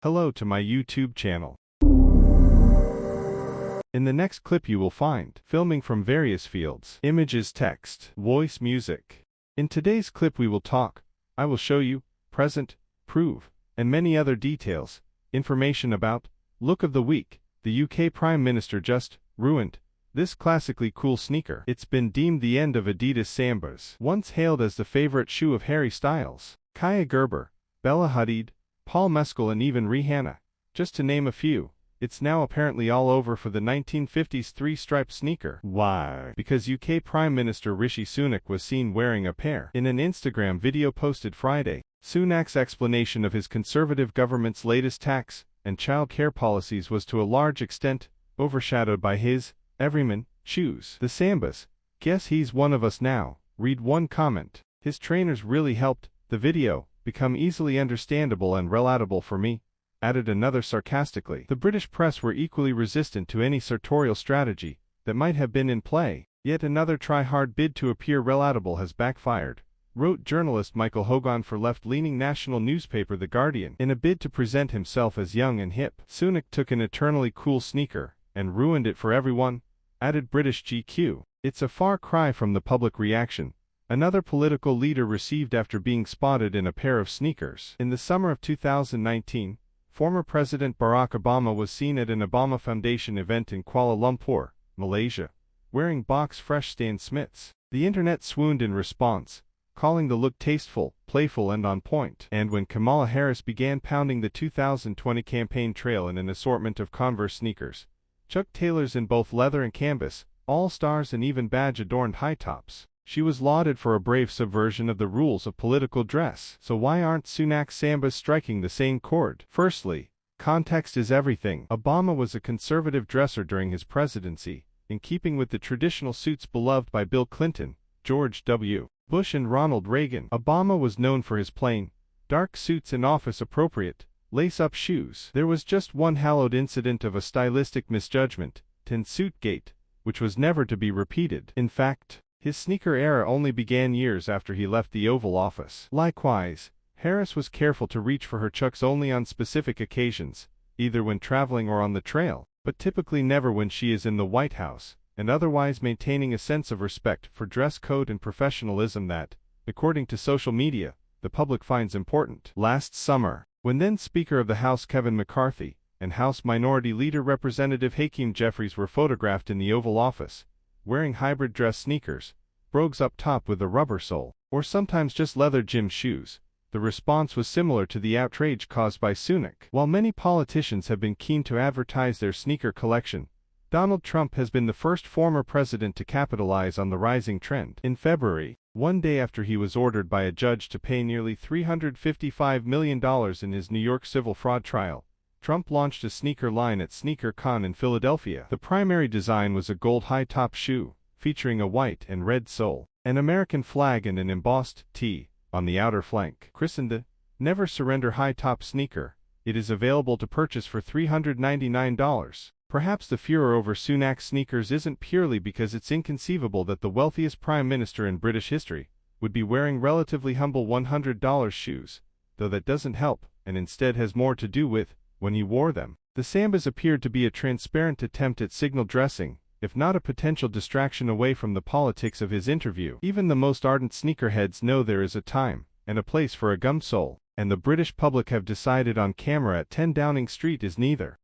Hello to my YouTube channel. In the next clip you will find filming from various fields, images, text, voice, music. In today's clip we will talk, I will show you, present, prove, and many other details, information about, look of the week. The UK Prime Minister just ruined this classically cool sneaker. It's been deemed the end of Adidas Sambas, once hailed as the favorite shoe of Harry Styles, Kaia Gerber, Bella Hadid, Paul Mescal and even Rihanna, just to name a few. It's now apparently all over for the 1950s three-striped sneaker. Why? Because UK Prime Minister Rishi Sunak was seen wearing a pair. In an Instagram video posted Friday, Sunak's explanation of his Conservative government's latest tax and child care policies was to a large extent overshadowed by his everyman shoes. The Sambas. Guess he's one of us now. Read one comment. His trainers really helped the video become easily understandable and relatable for me, added another sarcastically. The British press were equally resistant to any sartorial strategy that might have been in play. Yet another try-hard bid to appear relatable has backfired, wrote journalist Michael Hogan for left-leaning national newspaper The Guardian. In a bid to present himself as young and hip, Sunak took an eternally cool sneaker and ruined it for everyone, added British GQ. It's a far cry from the public reaction another political leader received after being spotted in a pair of sneakers. In the summer of 2019, former President Barack Obama was seen at an Obama Foundation event in Kuala Lumpur, Malaysia, wearing box fresh Stan Smiths. The internet swooned in response, calling the look tasteful, playful and on point. And when Kamala Harris began pounding the 2020 campaign trail in an assortment of Converse sneakers, Chuck Taylors in both leather and canvas, all-stars and even badge-adorned high tops, she was lauded for a brave subversion of the rules of political dress. So why aren't Sunak's Sambas striking the same chord? Firstly, context is everything. Obama was a conservative dresser during his presidency, in keeping with the traditional suits beloved by Bill Clinton, George W. Bush and Ronald Reagan. Obama was known for his plain, dark suits and office-appropriate, lace-up shoes. There was just one hallowed incident of a stylistic misjudgment, Tin Suit Gate, which was never to be repeated. In fact, his sneaker era only began years after he left the Oval Office. Likewise, Harris was careful to reach for her Chucks only on specific occasions, either when traveling or on the trail, but typically never when she is in the White House, and otherwise maintaining a sense of respect for dress code and professionalism that, according to social media, the public finds important. Last summer, when then Speaker of the House Kevin McCarthy and House Minority Leader Representative Hakeem Jeffries were photographed in the Oval Office, wearing hybrid dress sneakers, brogues up top with a rubber sole, or sometimes just leather gym shoes, the response was similar to the outrage caused by Sunak. While many politicians have been keen to advertise their sneaker collection, Donald Trump has been the first former president to capitalize on the rising trend. In February, one day after he was ordered by a judge to pay nearly $355 million in his New York civil fraud trial, Trump launched a sneaker line at SneakerCon in Philadelphia. The primary design was a gold high-top shoe, featuring a white and red sole, an American flag and an embossed T on the outer flank. Christened the Never Surrender high-top sneaker, it is available to purchase for $399. Perhaps the furor over Sunak's sneakers isn't purely because it's inconceivable that the wealthiest prime minister in British history would be wearing relatively humble $100 shoes, though that doesn't help, and instead has more to do with when he wore them. The Sambas appeared to be a transparent attempt at signal dressing, if not a potential distraction away from the politics of his interview. Even the most ardent sneakerheads know there is a time and a place for a gum sole, and the British public have decided on camera at 10 Downing Street is neither.